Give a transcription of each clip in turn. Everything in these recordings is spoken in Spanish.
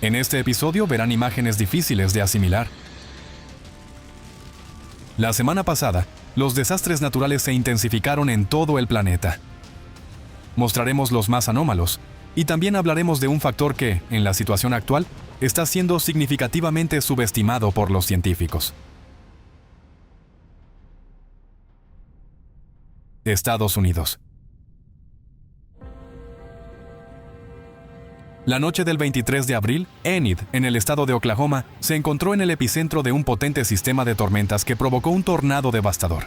En este episodio verán imágenes difíciles de asimilar. La semana pasada, los desastres naturales se intensificaron en todo el planeta. Mostraremos los más anómalos, y también hablaremos de un factor que, en la situación actual, está siendo significativamente subestimado por los científicos. Estados Unidos. La noche del 23 de abril, Enid, en el estado de Oklahoma, se encontró en el epicentro de un potente sistema de tormentas que provocó un tornado devastador.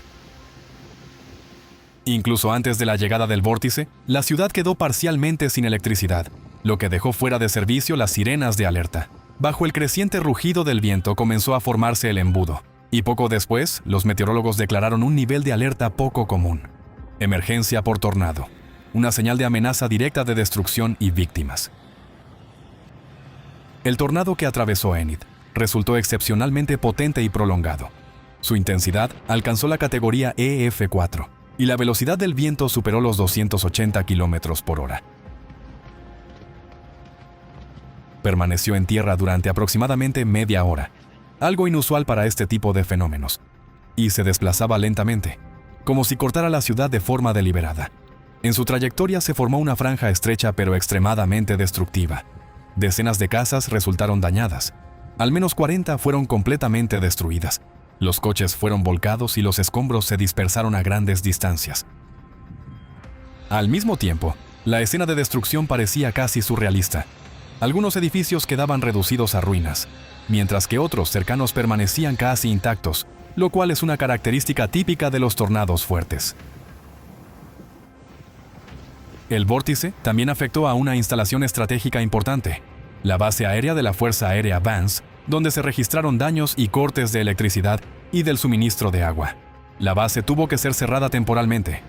Incluso antes de la llegada del vórtice, la ciudad quedó parcialmente sin electricidad, lo que dejó fuera de servicio las sirenas de alerta. Bajo el creciente rugido del viento comenzó a formarse el embudo, y poco después, los meteorólogos declararon un nivel de alerta poco común. Emergencia por tornado, una señal de amenaza directa de destrucción y víctimas. El tornado que atravesó Enid resultó excepcionalmente potente y prolongado. Su intensidad alcanzó la categoría EF4 y la velocidad del viento superó los 280 km por hora. Permaneció en tierra durante aproximadamente media hora, algo inusual para este tipo de fenómenos, y se desplazaba lentamente, como si cortara la ciudad de forma deliberada. En su trayectoria se formó una franja estrecha pero extremadamente destructiva. Decenas de casas resultaron dañadas. Al menos 40 fueron completamente destruidas. Los coches fueron volcados y los escombros se dispersaron a grandes distancias. Al mismo tiempo, la escena de destrucción parecía casi surrealista. Algunos edificios quedaban reducidos a ruinas, mientras que otros cercanos permanecían casi intactos, lo cual es una característica típica de los tornados fuertes. El vórtice también afectó a una instalación estratégica importante, la base aérea de la Fuerza Aérea Vance, donde se registraron daños y cortes de electricidad y del suministro de agua. La base tuvo que ser cerrada temporalmente.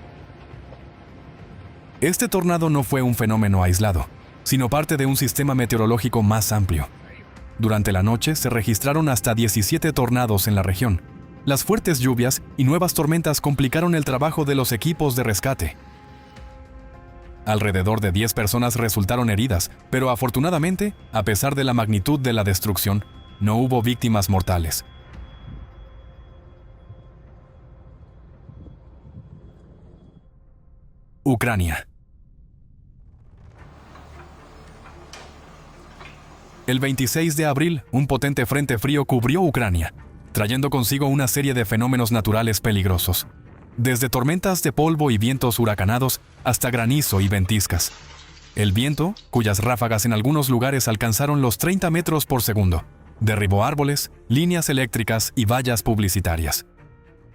Este tornado no fue un fenómeno aislado, sino parte de un sistema meteorológico más amplio. Durante la noche se registraron hasta 17 tornados en la región. Las fuertes lluvias y nuevas tormentas complicaron el trabajo de los equipos de rescate. Alrededor de 10 personas resultaron heridas, pero afortunadamente, a pesar de la magnitud de la destrucción, no hubo víctimas mortales. Ucrania. El 26 de abril, un potente frente frío cubrió Ucrania, trayendo consigo una serie de fenómenos naturales peligrosos. Desde tormentas de polvo y vientos huracanados hasta granizo y ventiscas. El viento, cuyas ráfagas en algunos lugares alcanzaron los 30 metros por segundo, derribó árboles, líneas eléctricas y vallas publicitarias.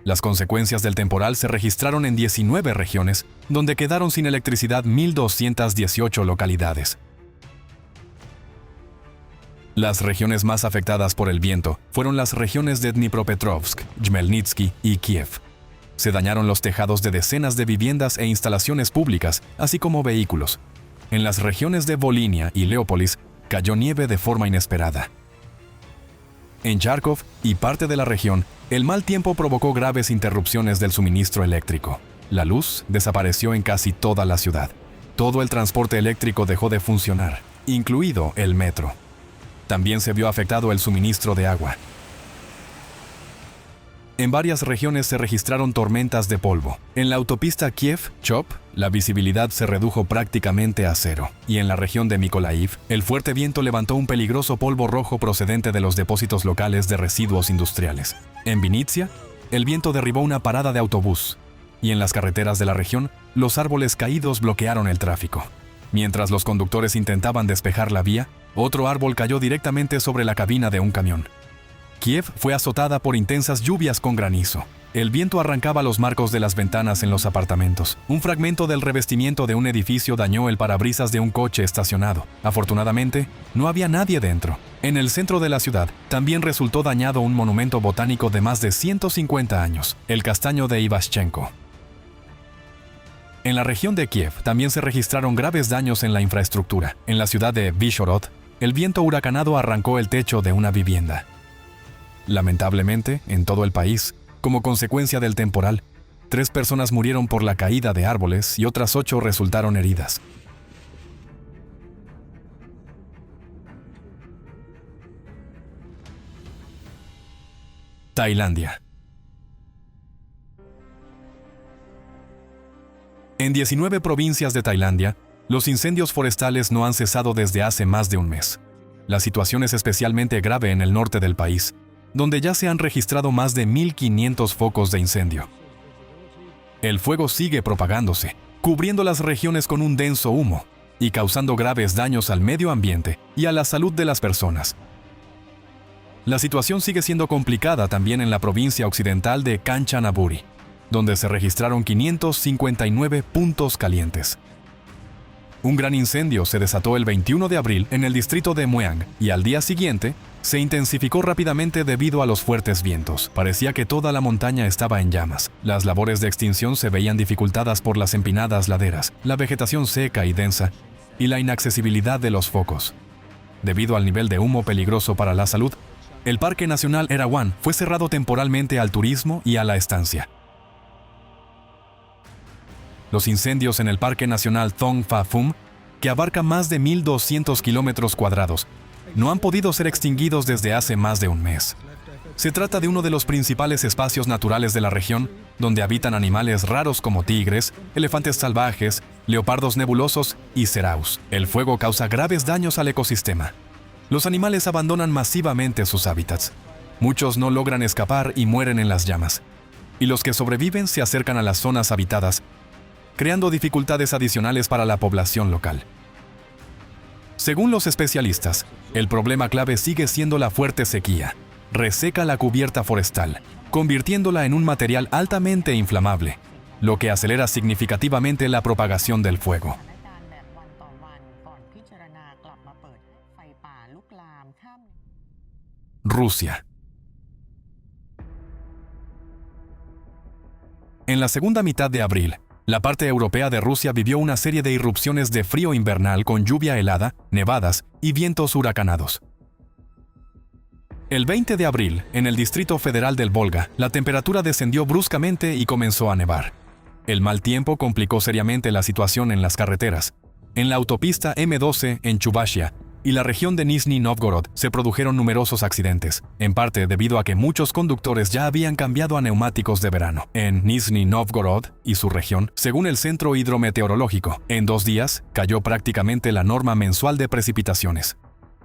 Las consecuencias del temporal se registraron en 19 regiones, donde quedaron sin electricidad 1.218 localidades. Las regiones más afectadas por el viento fueron las regiones de Dnipropetrovsk, Khmelnytsky y Kiev. Se dañaron los tejados de decenas de viviendas e instalaciones públicas, así como vehículos. En las regiones de Volhynia y Leópolis cayó nieve de forma inesperada. En Kharkov y parte de la región, el mal tiempo provocó graves interrupciones del suministro eléctrico. La luz desapareció en casi toda la ciudad. Todo el transporte eléctrico dejó de funcionar, incluido el metro. También se vio afectado el suministro de agua. En varias regiones se registraron tormentas de polvo. En la autopista Kiev-Chop, la visibilidad se redujo prácticamente a cero. Y en la región de Mykolaiv, el fuerte viento levantó un peligroso polvo rojo procedente de los depósitos locales de residuos industriales. En Vinnytsia, el viento derribó una parada de autobús. Y en las carreteras de la región, los árboles caídos bloquearon el tráfico. Mientras los conductores intentaban despejar la vía, otro árbol cayó directamente sobre la cabina de un camión. Kiev fue azotada por intensas lluvias con granizo. El viento arrancaba los marcos de las ventanas en los apartamentos. Un fragmento del revestimiento de un edificio dañó el parabrisas de un coche estacionado. Afortunadamente, no había nadie dentro. En el centro de la ciudad, también resultó dañado un monumento botánico de más de 150 años, el castaño de Ivashchenko. En la región de Kiev también se registraron graves daños en la infraestructura. En la ciudad de Vyshhorod, el viento huracanado arrancó el techo de una vivienda. Lamentablemente, en todo el país, como consecuencia del temporal, 3 personas murieron por la caída de árboles y otras 8 resultaron heridas. Tailandia. En 19 provincias de Tailandia, los incendios forestales no han cesado desde hace más de un mes. La situación es especialmente grave en el norte del país, donde ya se han registrado más de 1.500 focos de incendio. El fuego sigue propagándose, cubriendo las regiones con un denso humo y causando graves daños al medio ambiente y a la salud de las personas. La situación sigue siendo complicada también en la provincia occidental de Kanchanaburi, donde se registraron 559 puntos calientes. Un gran incendio se desató el 21 de abril en el distrito de Mueang y al día siguiente se intensificó rápidamente debido a los fuertes vientos. Parecía que toda la montaña estaba en llamas. Las labores de extinción se veían dificultadas por las empinadas laderas, la vegetación seca y densa y la inaccesibilidad de los focos. Debido al nivel de humo peligroso para la salud, el Parque Nacional Erawan fue cerrado temporalmente al turismo y a la estancia. Los incendios en el Parque Nacional Thong Pha Phum, que abarca más de 1.200 kilómetros cuadrados, no han podido ser extinguidos desde hace más de un mes. Se trata de uno de los principales espacios naturales de la región, donde habitan animales raros como tigres, elefantes salvajes, leopardos nebulosos y ceraus. El fuego causa graves daños al ecosistema. Los animales abandonan masivamente sus hábitats. Muchos no logran escapar y mueren en las llamas. Y los que sobreviven se acercan a las zonas habitadas, creando dificultades adicionales para la población local. Según los especialistas, el problema clave sigue siendo la fuerte sequía. Reseca la cubierta forestal, convirtiéndola en un material altamente inflamable, lo que acelera significativamente la propagación del fuego. Rusia. En la segunda mitad de abril, la parte europea de Rusia vivió una serie de irrupciones de frío invernal con lluvia helada, nevadas y vientos huracanados. El 20 de abril, en el Distrito Federal del Volga, la temperatura descendió bruscamente y comenzó a nevar. El mal tiempo complicó seriamente la situación en las carreteras. En la autopista M12 en Chuvashia y la región de Nizhny Novgorod se produjeron numerosos accidentes, en parte debido a que muchos conductores ya habían cambiado a neumáticos de verano. En Nizhny Novgorod y su región, según el Centro Hidrometeorológico, en 2 días cayó prácticamente la norma mensual de precipitaciones.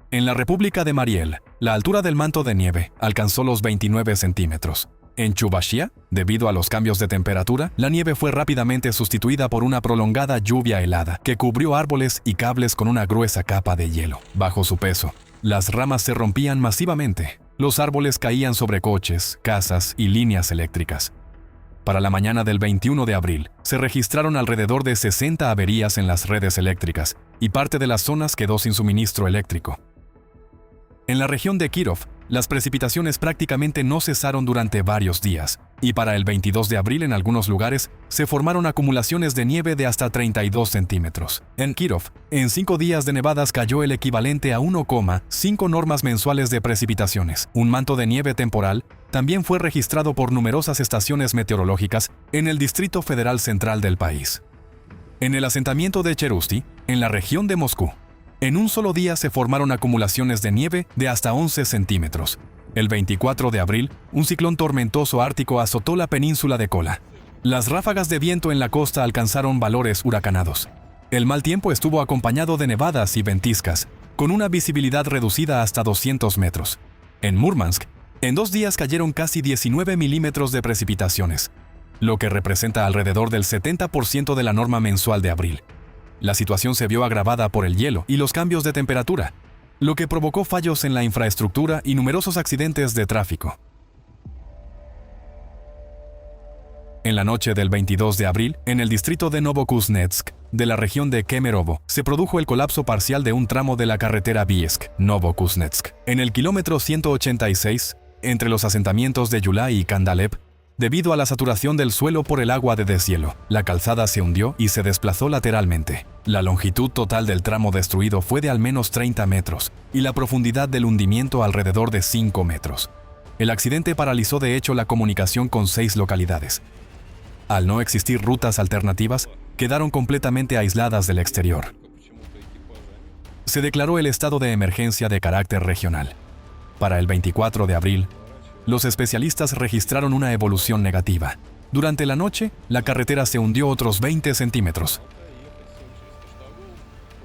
En la República de Mariel, la altura del manto de nieve alcanzó los 29 centímetros. En Chuvashia, debido a los cambios de temperatura, la nieve fue rápidamente sustituida por una prolongada lluvia helada que cubrió árboles y cables con una gruesa capa de hielo. Bajo su peso, las ramas se rompían masivamente. Los árboles caían sobre coches, casas y líneas eléctricas. Para la mañana del 21 de abril, se registraron alrededor de 60 averías en las redes eléctricas y parte de las zonas quedó sin suministro eléctrico. En la región de Kirov, las precipitaciones prácticamente no cesaron durante varios días, y para el 22 de abril en algunos lugares se formaron acumulaciones de nieve de hasta 32 centímetros. En Kirov, en 5 días de nevadas cayó el equivalente a 1,5 normas mensuales de precipitaciones. Un manto de nieve temporal también fue registrado por numerosas estaciones meteorológicas en el Distrito Federal Central del país. En el asentamiento de Cherusty, en la región de Moscú, en un solo día se formaron acumulaciones de nieve de hasta 11 centímetros. El 24 de abril, un ciclón tormentoso ártico azotó la península de Kola. Las ráfagas de viento en la costa alcanzaron valores huracanados. El mal tiempo estuvo acompañado de nevadas y ventiscas, con una visibilidad reducida hasta 200 metros. En Murmansk, en 2 días cayeron casi 19 milímetros de precipitaciones, lo que representa alrededor del 70% de la norma mensual de abril. La situación se vio agravada por el hielo y los cambios de temperatura, lo que provocó fallos en la infraestructura y numerosos accidentes de tráfico. En la noche del 22 de abril, en el distrito de Novokuznetsk, de la región de Kemerovo, se produjo el colapso parcial de un tramo de la carretera Bielsk-Novokuznetsk. En el kilómetro 186, entre los asentamientos de Yulay y Kandalev, debido a la saturación del suelo por el agua de deshielo, la calzada se hundió y se desplazó lateralmente. La longitud total del tramo destruido fue de al menos 30 metros y la profundidad del hundimiento alrededor de 5 metros. El accidente paralizó de hecho la comunicación con 6 localidades. Al no existir rutas alternativas, quedaron completamente aisladas del exterior. Se declaró el estado de emergencia de carácter regional. Para el 24 de abril, los especialistas registraron una evolución negativa. Durante la noche, la carretera se hundió otros 20 centímetros.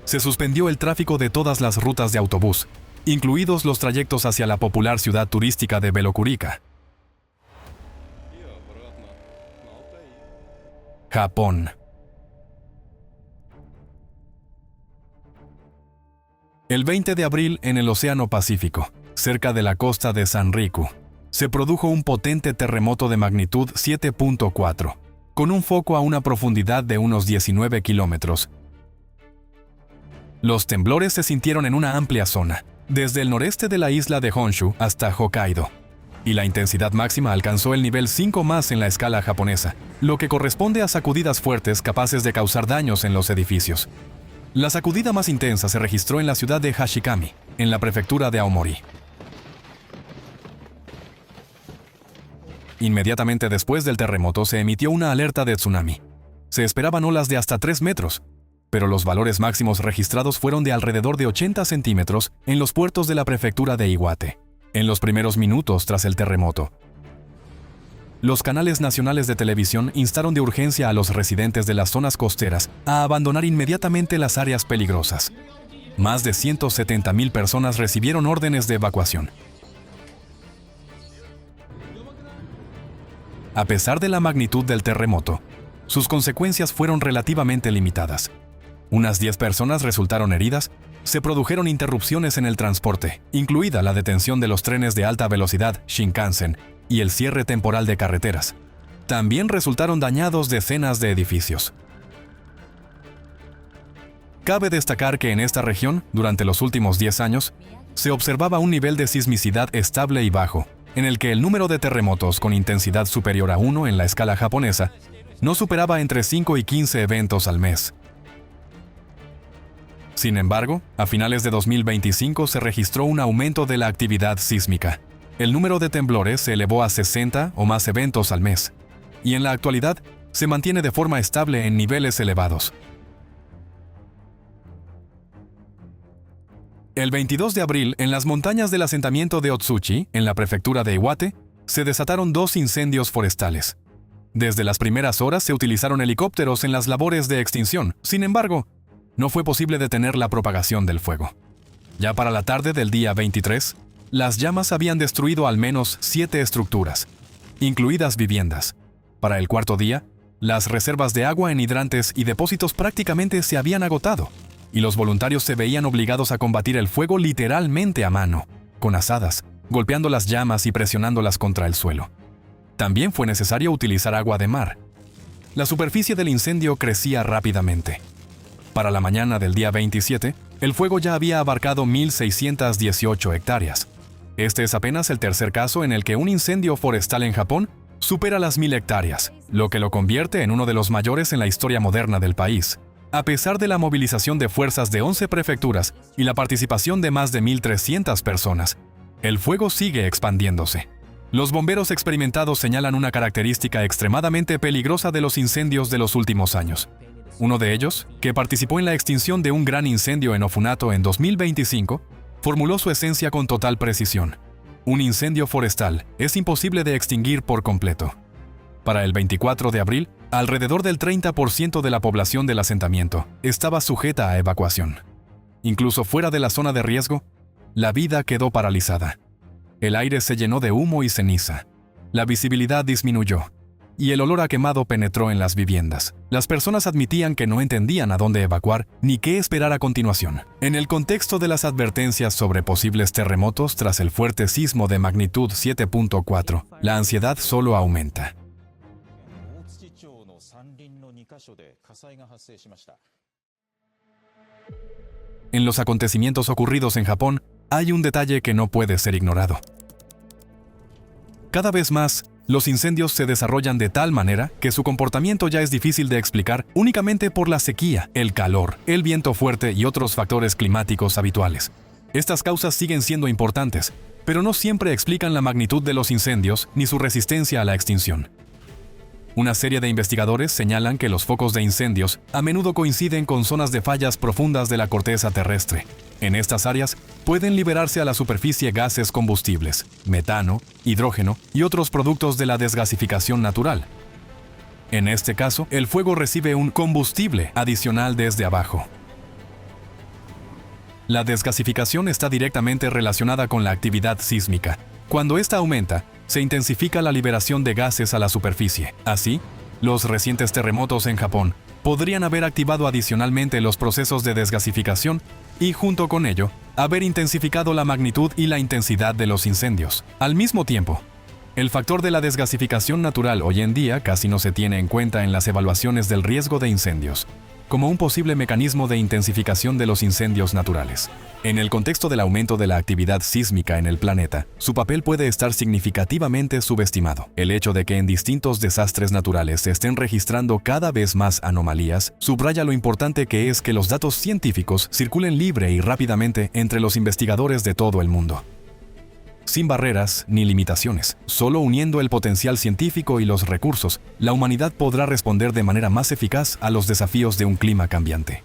Se suspendió el tráfico de todas las rutas de autobús, incluidos los trayectos hacia la popular ciudad turística de Velocurica. Japón. El 20 de abril, en el Océano Pacífico, cerca de la costa de Sanriku, se produjo un potente terremoto de magnitud 7.4, con un foco a una profundidad de unos 19 kilómetros. Los temblores se sintieron en una amplia zona, desde el noreste de la isla de Honshu hasta Hokkaido, y la intensidad máxima alcanzó el nivel 5 más en la escala japonesa, lo que corresponde a sacudidas fuertes capaces de causar daños en los edificios. La sacudida más intensa se registró en la ciudad de Hashikami, en la prefectura de Aomori. Inmediatamente después del terremoto se emitió una alerta de tsunami. Se esperaban olas de hasta 3 metros, pero los valores máximos registrados fueron de alrededor de 80 centímetros en los puertos de la prefectura de Iwate, en los primeros minutos tras el terremoto. Los canales nacionales de televisión instaron de urgencia a los residentes de las zonas costeras a abandonar inmediatamente las áreas peligrosas. Más de 170,000 personas recibieron órdenes de evacuación. A pesar de la magnitud del terremoto, sus consecuencias fueron relativamente limitadas. Unas 10 personas resultaron heridas, se produjeron interrupciones en el transporte, incluida la detención de los trenes de alta velocidad Shinkansen y el cierre temporal de carreteras. También resultaron dañados decenas de edificios. Cabe destacar que en esta región, durante los últimos 10 años, se observaba un nivel de sismicidad estable y bajo, en el que el número de terremotos con intensidad superior a 1 en la escala japonesa no superaba entre 5 y 15 eventos al mes. Sin embargo, a finales de 2025 se registró un aumento de la actividad sísmica. El número de temblores se elevó a 60 o más eventos al mes, y en la actualidad se mantiene de forma estable en niveles elevados. El 22 de abril, en las montañas del asentamiento de Otsuchi, en la prefectura de Iwate, se desataron 2 incendios forestales. Desde las primeras horas se utilizaron helicópteros en las labores de extinción. Sin embargo, no fue posible detener la propagación del fuego. Ya para la tarde del día 23, las llamas habían destruido al menos 7 estructuras, incluidas viviendas. Para el cuarto día, las reservas de agua en hidrantes y depósitos prácticamente se habían agotado, y los voluntarios se veían obligados a combatir el fuego literalmente a mano, con azadas, golpeando las llamas y presionándolas contra el suelo. También fue necesario utilizar agua de mar. La superficie del incendio crecía rápidamente. Para la mañana del día 27, el fuego ya había abarcado 1.618 hectáreas. Este es apenas el tercer caso en el que un incendio forestal en Japón supera las 1.000 hectáreas, lo que lo convierte en uno de los mayores en la historia moderna del país. A pesar de la movilización de fuerzas de 11 prefecturas y la participación de más de 1.300 personas, el fuego sigue expandiéndose. Los bomberos experimentados señalan una característica extremadamente peligrosa de los incendios de los últimos años. Uno de ellos, que participó en la extinción de un gran incendio en Ofunato en 2025, formuló su esencia con total precisión. Un incendio forestal es imposible de extinguir por completo. Para el 24 de abril, alrededor del 30% de la población del asentamiento estaba sujeta a evacuación. Incluso fuera de la zona de riesgo, la vida quedó paralizada. El aire se llenó de humo y ceniza. La visibilidad disminuyó, y el olor a quemado penetró en las viviendas. Las personas admitían que no entendían a dónde evacuar ni qué esperar a continuación. En el contexto de las advertencias sobre posibles terremotos tras el fuerte sismo de magnitud 7.4, la ansiedad solo aumenta. En los acontecimientos ocurridos en Japón, hay un detalle que no puede ser ignorado. Cada vez más, los incendios se desarrollan de tal manera que su comportamiento ya es difícil de explicar únicamente por la sequía, el calor, el viento fuerte y otros factores climáticos habituales. Estas causas siguen siendo importantes, pero no siempre explican la magnitud de los incendios ni su resistencia a la extinción. Una serie de investigadores señalan que los focos de incendios a menudo coinciden con zonas de fallas profundas de la corteza terrestre, En estas áreas pueden liberarse a la superficie gases combustibles, metano, hidrógeno y otros productos de la desgasificación natural. En este caso, el fuego recibe un combustible adicional desde abajo. La desgasificación está directamente relacionada con la actividad sísmica. Cuando esta aumenta, se intensifica la liberación de gases a la superficie. Así, los recientes terremotos en Japón podrían haber activado adicionalmente los procesos de desgasificación y, junto con ello, haber intensificado la magnitud y la intensidad de los incendios. Al mismo tiempo, el factor de la desgasificación natural hoy en día casi no se tiene en cuenta en las evaluaciones del riesgo de incendios, como un posible mecanismo de intensificación de los incendios naturales. En el contexto del aumento de la actividad sísmica en el planeta, su papel puede estar significativamente subestimado. El hecho de que en distintos desastres naturales se estén registrando cada vez más anomalías subraya lo importante que es que los datos científicos circulen libre y rápidamente entre los investigadores de todo el mundo. Sin barreras ni limitaciones, solo uniendo el potencial científico y los recursos, la humanidad podrá responder de manera más eficaz a los desafíos de un clima cambiante.